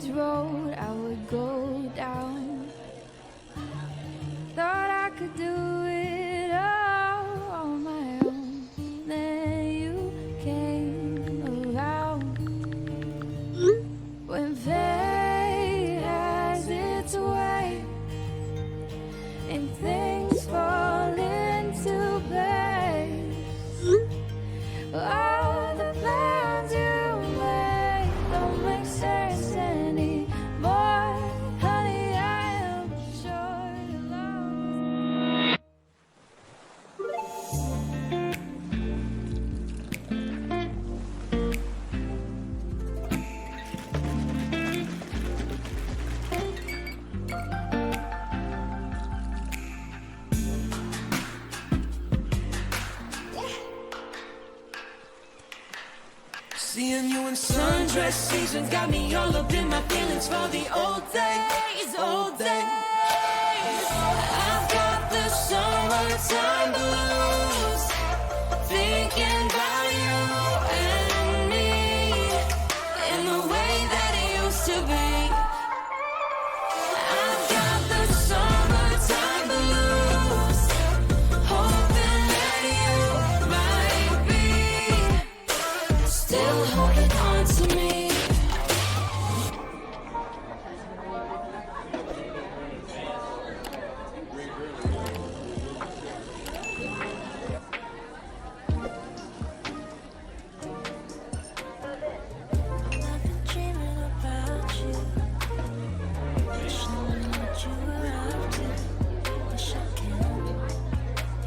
which road I would go down. Thought I could do it all on my own. Then you came around. When fate has its way and things fall into place, all the plans you made don't make sense anymore. Honey, I am sure you love. Seeing you in sundress season got me all up in my feelings for the old days, old days. I've got the summertime blues, thinking about you and me in the way that it used to be. I've got the summertime blues, hoping that you might be still holding on to me. I've been dreaming about you. Wish I knew what you were up to. Wish I could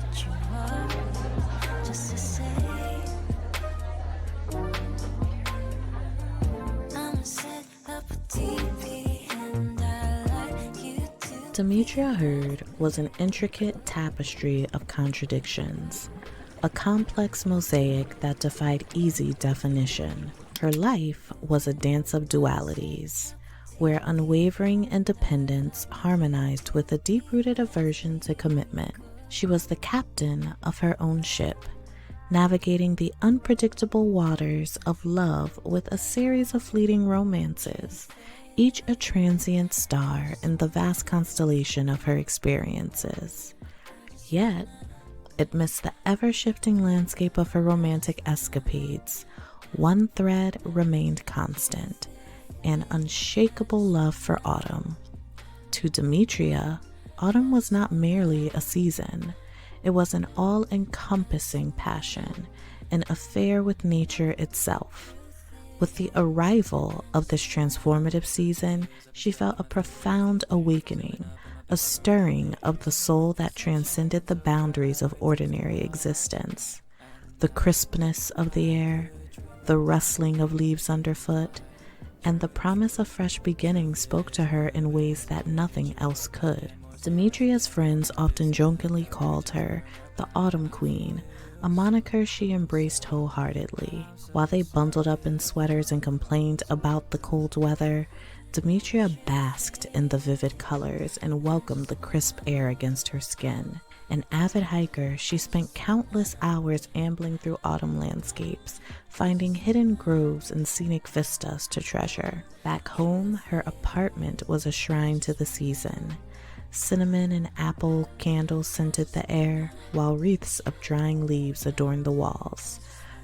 hit you up just to say I'ma set up a TV and I like you too. Demetria Heard was an intricate tapestry of contradictions, a complex mosaic that defied easy definition. Her life was a dance of dualities, where unwavering independence harmonized with a deep-rooted aversion to commitment. She was the captain of her own ship, navigating the unpredictable waters of love with a series of fleeting romances, each a transient star in the vast constellation of her experiences. Yet, amidst the ever-shifting landscape of her romantic escapades, one thread remained constant: an unshakable love for autumn. To Demetria, autumn was not merely a season. It was an all-encompassing passion, an affair with nature itself. With the arrival of this transformative season, she felt a profound awakening, a stirring of the soul that transcended the boundaries of ordinary existence. The crispness of the air, the rustling of leaves underfoot, and the promise of fresh beginnings spoke to her in ways that nothing else could. Demetria's friends often jokingly called her the Autumn Queen, a moniker she embraced wholeheartedly. While they bundled up in sweaters and complained about the cold weather, Demetria basked in the vivid colors and welcomed the crisp air against her skin. An avid hiker, she spent countless hours ambling through autumn landscapes, finding hidden groves and scenic vistas to treasure. Back home, her apartment was a shrine to the season. Cinnamon and apple candles scented the air, while wreaths of drying leaves adorned the walls.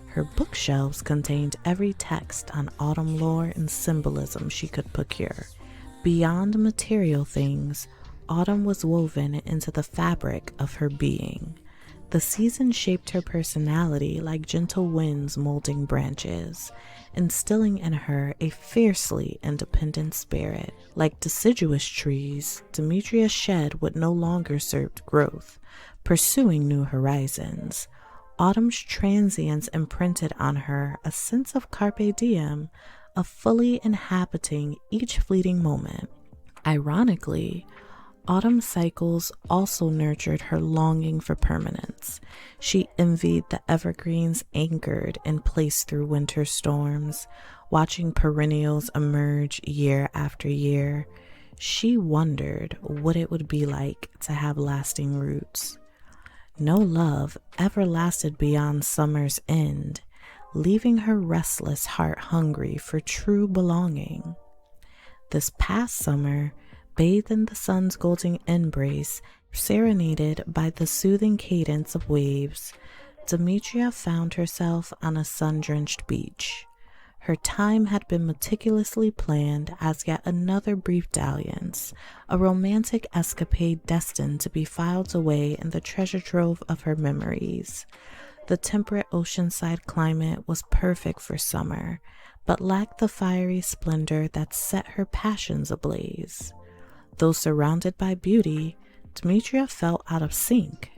Her bookshelves contained every text on autumn lore and symbolism she could procure. Beyond material things, autumn was woven into the fabric of her being. The season shaped her personality like gentle winds molding branches, instilling in her a fiercely independent spirit. Like deciduous trees, Demetria's shed would no longer serve growth, pursuing new horizons. Autumn's transience imprinted on her a sense of carpe diem, of fully inhabiting each fleeting moment. Ironically, autumn cycles also nurtured her longing for permanence. She envied the evergreens anchored in place through winter storms, watching perennials emerge year after year. She wondered what it would be like to have lasting roots. No love ever lasted beyond summer's end, leaving her restless heart hungry for true belonging. This past summer, bathed in the sun's golden embrace, serenaded by the soothing cadence of waves, Demetria found herself on a sun-drenched beach. Her time had been meticulously planned as yet another brief dalliance, a romantic escapade destined to be filed away in the treasure trove of her memories. The temperate oceanside climate was perfect for summer, but lacked the fiery splendor that set her passions ablaze. Though surrounded by beauty, Demetria felt out of sync.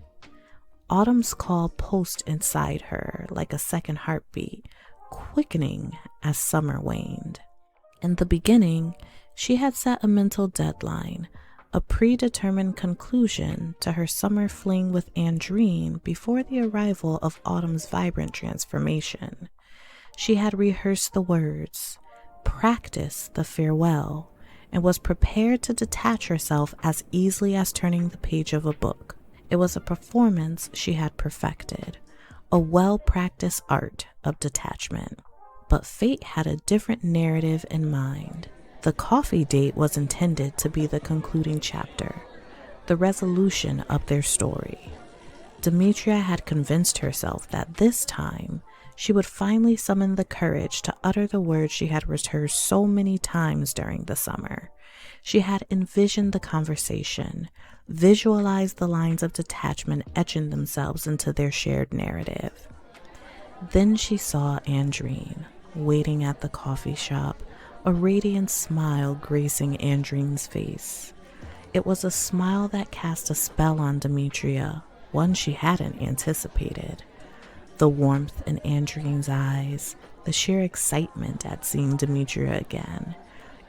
Autumn's call pulsed inside her like a second heartbeat, quickening as summer waned. In the beginning, she had set a mental deadline, a predetermined conclusion to her summer fling with Andrene before the arrival of autumn's vibrant transformation. She had rehearsed the words, practiced the farewell, and was prepared to detach herself as easily as turning the page of a book. It was a performance she had perfected, a well-practiced art of detachment. But fate had a different narrative in mind. The coffee date was intended to be the concluding chapter, the resolution of their story. Demetria had convinced herself that this time she would finally summon the courage to utter the words she had rehearsed so many times during the summer. She had envisioned the conversation, visualized the lines of detachment etching themselves into their shared narrative. Then she saw Andrene, waiting at the coffee shop, a radiant smile gracing Andrene's face. It was a smile that cast a spell on Demetria, one she hadn't anticipated. The warmth in Andrene's eyes, the sheer excitement at seeing Demetria again.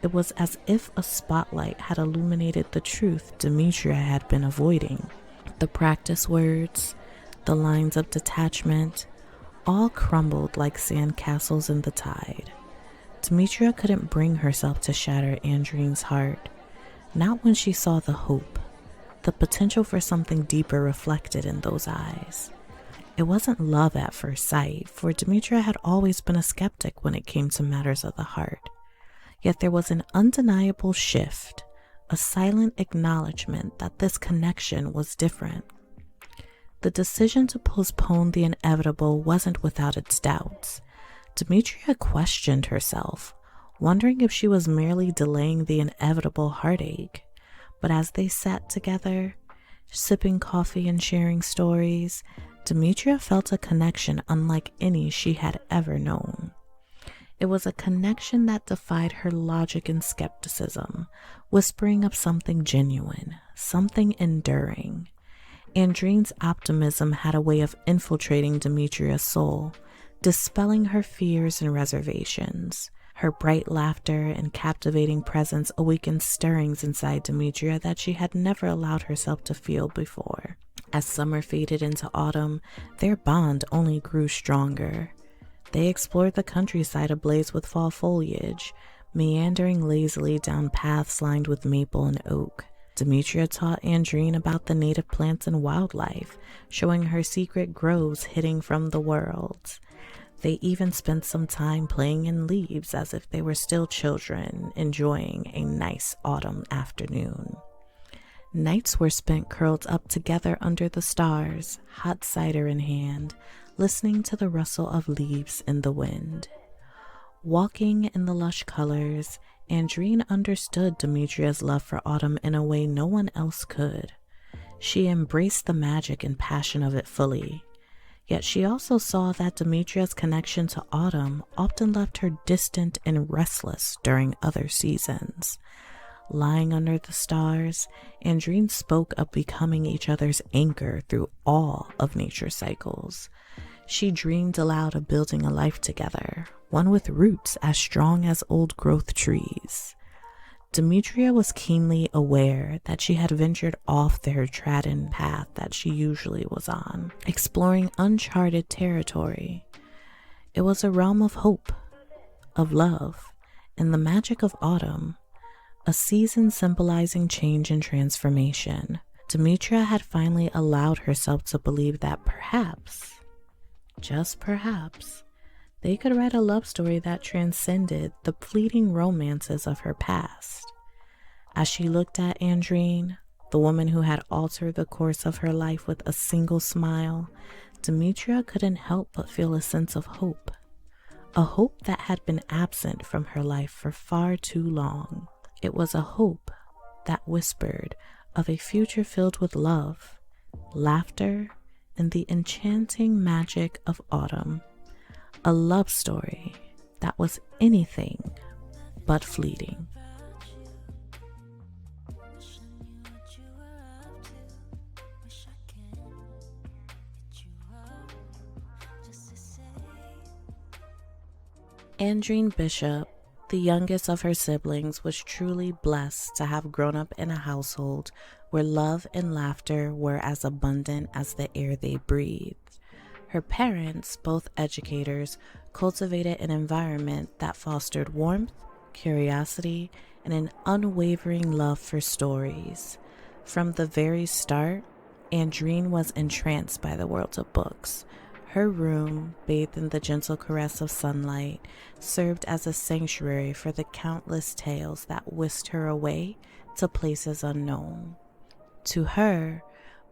It was as if a spotlight had illuminated the truth Demetria had been avoiding. The practice words, the lines of detachment, all crumbled like sandcastles in the tide. Demetria couldn't bring herself to shatter Andrene's heart, not when she saw the hope, the potential for something deeper reflected in those eyes. It wasn't love at first sight, for Demetria had always been a skeptic when it came to matters of the heart. Yet there was an undeniable shift, a silent acknowledgement that this connection was different. The decision to postpone the inevitable wasn't without its doubts. Demetria questioned herself, wondering if she was merely delaying the inevitable heartache. But as they sat together, sipping coffee and sharing stories, Demetria felt a connection unlike any she had ever known. It was a connection that defied her logic and skepticism, whispering of something genuine, something enduring. Andrene's optimism had a way of infiltrating Demetria's soul, dispelling her fears and reservations. Her bright laughter and captivating presence awakened stirrings inside Demetria that she had never allowed herself to feel before. As summer faded into autumn, their bond only grew stronger. They explored the countryside ablaze with fall foliage, meandering lazily down paths lined with maple and oak. Demetria taught Andrene about the native plants and wildlife, showing her secret groves hidden from the world. They even spent some time playing in leaves as if they were still children, enjoying a nice autumn afternoon. Nights were spent curled up together under the stars, hot cider in hand, listening to the rustle of leaves in the wind. Walking in the lush colors, Andrene understood Demetria's love for autumn in a way no one else could. She embraced the magic and passion of it fully. Yet she also saw that Demetria's connection to autumn often left her distant and restless during other seasons. Lying under the stars, Andrene spoke of becoming each other's anchor through all of nature's cycles. She dreamed aloud of building a life together, one with roots as strong as old-growth trees. Demetria was keenly aware that she had ventured off the trodden path that she usually was on, exploring uncharted territory. It was a realm of hope, of love, and the magic of autumn, a season symbolizing change and transformation. Demetria had finally allowed herself to believe that perhaps, just perhaps, they could write a love story that transcended the fleeting romances of her past. As she looked at Andrene, the woman who had altered the course of her life with a single smile, Demetria couldn't help but feel a sense of hope. A hope that had been absent from her life for far too long. It was a hope that whispered of a future filled with love, laughter, and the enchanting magic of autumn. A love story that was anything but fleeting. Andrene Bishop, the youngest of her siblings, was truly blessed to have grown up in a household where love and laughter were as abundant as the air they breathed. Her parents, both educators, cultivated an environment that fostered warmth, curiosity, and an unwavering love for stories. From the very start, Andrene was entranced by the world of books. Her room, bathed in the gentle caress of sunlight, served as a sanctuary for the countless tales that whisked her away to places unknown. To her,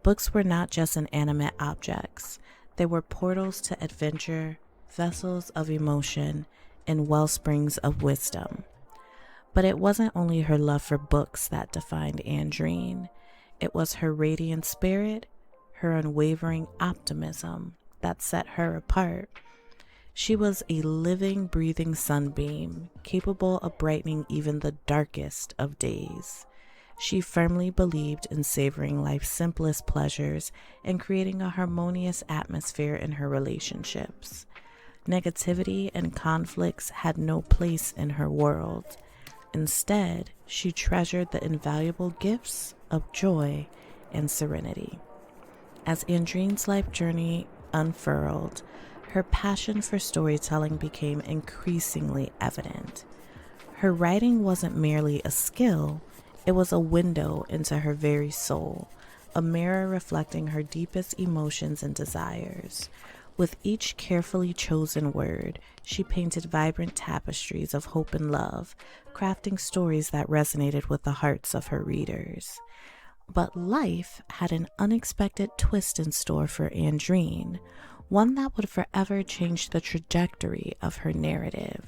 books were not just inanimate objects. They were portals to adventure, vessels of emotion, and wellsprings of wisdom. But it wasn't only her love for books that defined Andrene. It was her radiant spirit, her unwavering optimism, that set her apart. She was a living, breathing sunbeam, capable of brightening even the darkest of days. She firmly believed in savoring life's simplest pleasures and creating a harmonious atmosphere in her relationships. Negativity and conflicts had no place in her world. Instead, she treasured the invaluable gifts of joy and serenity. As Andrene's life journey unfurled, her passion for storytelling became increasingly evident. Her writing wasn't merely a skill, it was a window into her very soul, a mirror reflecting her deepest emotions and desires. With each carefully chosen word, she painted vibrant tapestries of hope and love, crafting stories that resonated with the hearts of her readers. But life had an unexpected twist in store for Andrene, one that would forever change the trajectory of her narrative.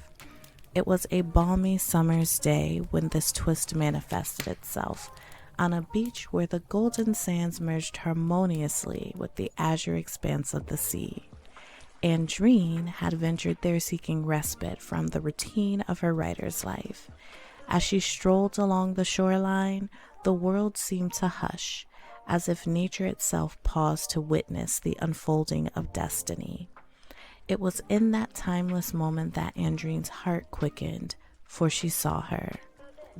It was a balmy summer's day when this twist manifested itself, on a beach where the golden sands merged harmoniously with the azure expanse of the sea. Andrene had ventured there seeking respite from the routine of her writer's life. As she strolled along the shoreline, the world seemed to hush, as if nature itself paused to witness the unfolding of destiny. It was in that timeless moment that Andrene's heart quickened, for she saw her.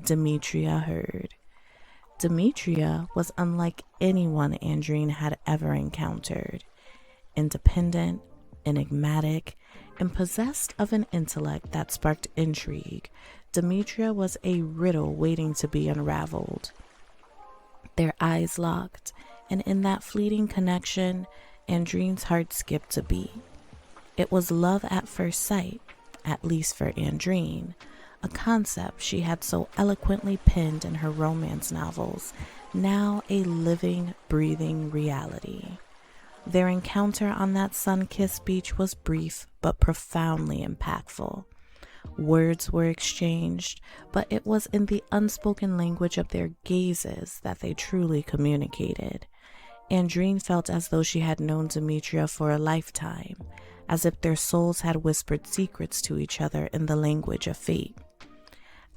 Demetria heard. Demetria was unlike anyone Andrene had ever encountered. Independent, enigmatic, and possessed of an intellect that sparked intrigue, Demetria was a riddle waiting to be unraveled. Their eyes locked, and in that fleeting connection, Andrene's heart skipped a beat. It was love at first sight, at least for Andrene, a concept she had so eloquently penned in her romance novels, now a living, breathing reality. Their encounter on that sun-kissed beach was brief but profoundly impactful. Words were exchanged, but it was in the unspoken language of their gazes that they truly communicated. Andrene felt as though she had known Demetria for a lifetime, as if their souls had whispered secrets to each other in the language of fate.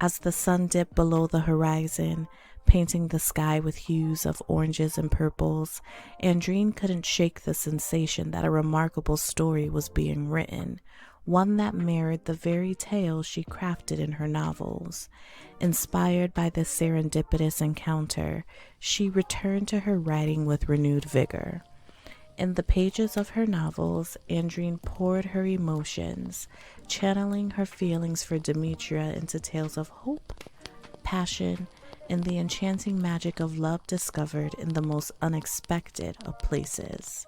As the sun dipped below the horizon, painting the sky with hues of oranges and purples, Andrene couldn't shake the sensation that a remarkable story was being written, one that mirrored the very tale she crafted in her novels. Inspired by this serendipitous encounter, she returned to her writing with renewed vigor. In the pages of her novels, Andrene poured her emotions, channeling her feelings for Demetria into tales of hope, passion, and the enchanting magic of love discovered in the most unexpected of places.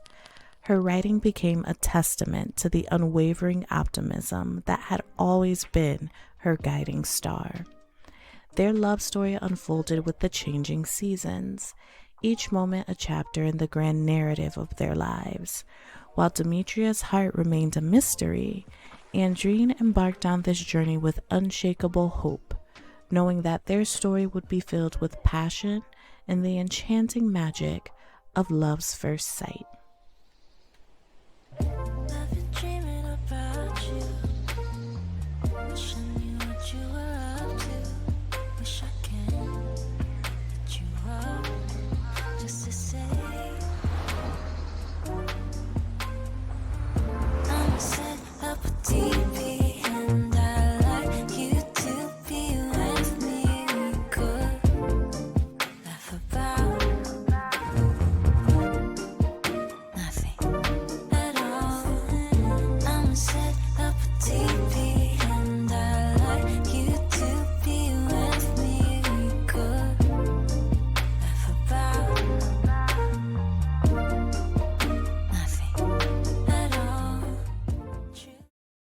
Her writing became a testament to the unwavering optimism that had always been her guiding star. Their love story unfolded with the changing seasons, each moment a chapter in the grand narrative of their lives. While Demetria's heart remained a mystery, Andrene embarked on this journey with unshakable hope, knowing that their story would be filled with passion and the enchanting magic of love's first sight.